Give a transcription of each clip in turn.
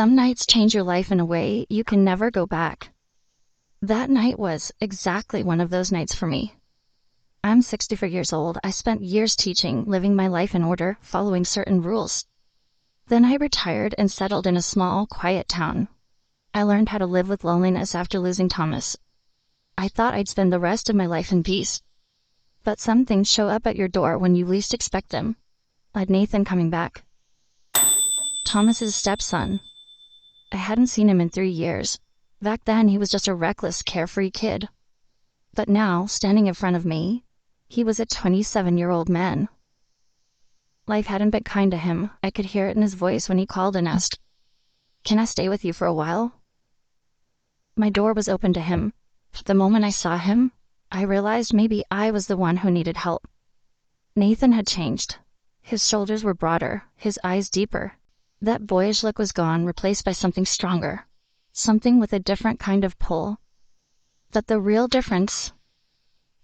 Some nights change your life in a way you can never go back. That night was exactly one of those nights for me. I'm 64 years old. I spent years teaching, living my life in order, following certain rules. Then I retired and settled in a small, quiet town. I learned how to live with loneliness after losing Thomas. I thought I'd spend the rest of my life in peace. But some things show up at your door when you least expect them. Like Nathan coming back. Thomas's stepson. I hadn't seen him in 3 years. Back then, he was just a reckless, carefree kid. But now, standing in front of me, he was a 27-year-old man. Life hadn't been kind to him. I could hear it in his voice when he called and asked, "Can I stay with you for a while?" My door was open to him. The moment I saw him, I realized maybe I was the one who needed help. Nathan had changed. His shoulders were broader, his eyes deeper. That boyish look was gone, replaced by something stronger. Something with a different kind of pull. But the real difference,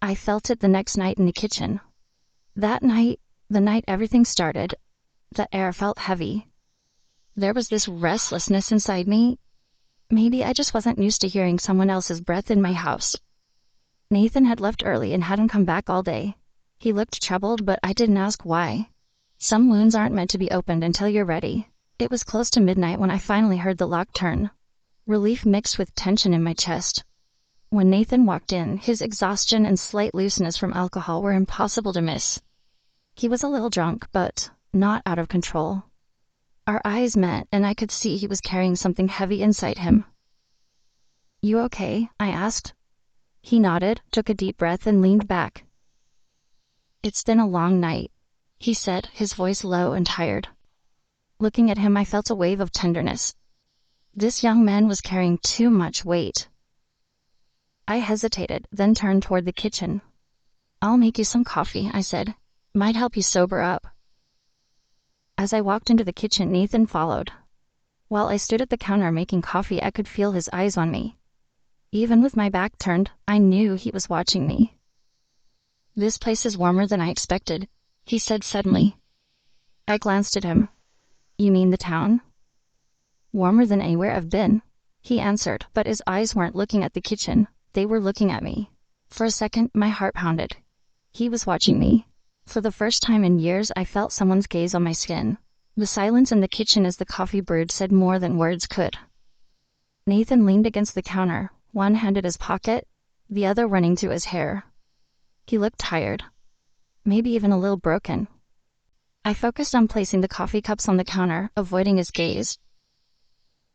I felt it the next night in the kitchen. That night, the night everything started, the air felt heavy. There was this restlessness inside me. Maybe I just wasn't used to hearing someone else's breath in my house. Nathan had left early and hadn't come back all day. He looked troubled, but I didn't ask why. Some wounds aren't meant to be opened until you're ready. It was close to midnight when I finally heard the lock turn. Relief mixed with tension in my chest. When Nathan walked in, his exhaustion and slight looseness from alcohol were impossible to miss. He was a little drunk, but not out of control. Our eyes met, and I could see he was carrying something heavy inside him. "You okay?" I asked. He nodded, took a deep breath, and leaned back. "It's been a long night," he said, his voice low and tired. Looking at him, I felt a wave of tenderness. This young man was carrying too much weight. I hesitated, then turned toward the kitchen. "I'll make you some coffee," I said. "Might help you sober up." As I walked into the kitchen, Nathan followed. While I stood at the counter making coffee, I could feel his eyes on me. Even with my back turned, I knew he was watching me. "This place is warmer than I expected," he said suddenly. I glanced at him. "You mean the town?" "Warmer than anywhere I've been," he answered, but his eyes weren't looking at the kitchen. They were looking at me. For a second, my heart pounded. He was watching me. For the first time in years, I felt someone's gaze on my skin. The silence in the kitchen as the coffee brewed said more than words could. Nathan leaned against the counter, one hand at his pocket, the other running through his hair. He looked tired, maybe even a little broken. I focused on placing the coffee cups on the counter, avoiding his gaze.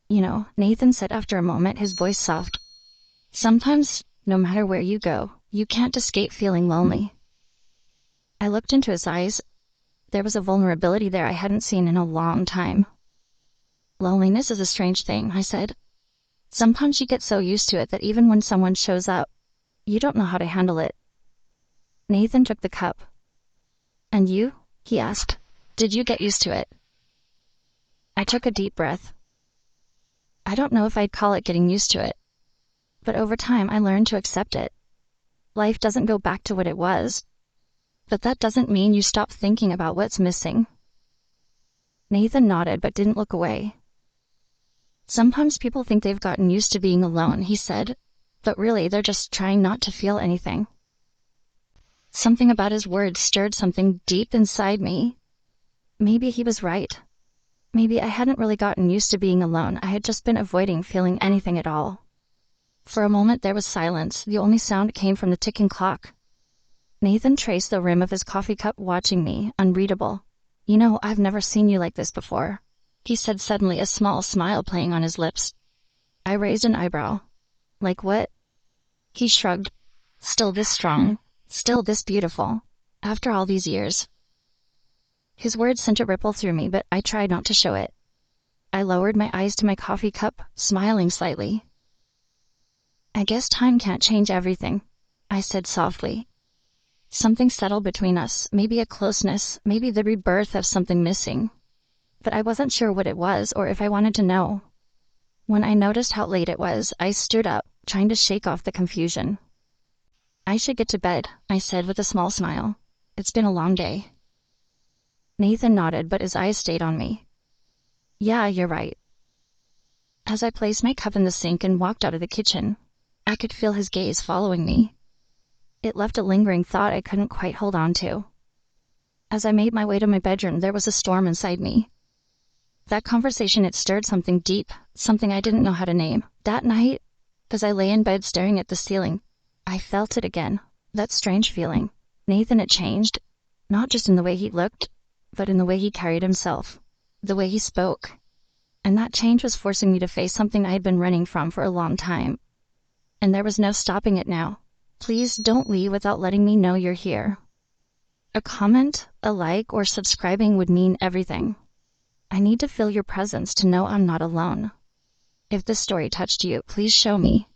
"You know," Nathan said after a moment, his voice soft. "Sometimes, no matter where you go, you can't escape feeling lonely." I looked into his eyes. There was a vulnerability there I hadn't seen in a long time. "Loneliness is a strange thing," I said. "Sometimes you get so used to it that even when someone shows up, you don't know how to handle it." Nathan took the cup. "And you?" he asked. "Did you get used to it?" I took a deep breath. I don't know if I'd call it getting used to it, but over time I learned to accept it. Life doesn't go back to what it was, but that doesn't mean you stop thinking about what's missing. Nathan nodded but didn't look away. "Sometimes people think they've gotten used to being alone," he said, "but really they're just trying not to feel anything." Something about his words stirred something deep inside me. Maybe he was right. Maybe I hadn't really gotten used to being alone. I had just been avoiding feeling anything at all. For a moment there was silence. The only sound came from the ticking clock. Nathan traced the rim of his coffee cup, watching me, unreadable. "You know, I've never seen you like this before," he said suddenly, a small smile playing on his lips. I raised an eyebrow. "Like what?" He shrugged. "Still this strong. Still this beautiful. After all these years." His words sent a ripple through me, but I tried not to show it. I lowered my eyes to my coffee cup, smiling slightly. "I guess time can't change everything," I said softly. Something settled between us, maybe a closeness, maybe the rebirth of something missing. But I wasn't sure what it was or if I wanted to know. When I noticed how late it was, I stood up, trying to shake off the confusion. "I should get to bed," I said with a small smile. "It's been a long day." Nathan nodded, but his eyes stayed on me. "Yeah, you're right." As I placed my cup in the sink and walked out of the kitchen, I could feel his gaze following me. It left a lingering thought I couldn't quite hold on to. As I made my way to my bedroom, there was a storm inside me. That conversation had stirred something deep, something I didn't know how to name. That night, as I lay in bed staring at the ceiling, I felt it again, that strange feeling. Nathan had changed, not just in the way he looked, but in the way he carried himself, the way he spoke. And that change was forcing me to face something I had been running from for a long time. And there was no stopping it now. Please don't leave without letting me know you're here. A comment, a like, or subscribing would mean everything. I need to feel your presence to know I'm not alone. If this story touched you, please show me.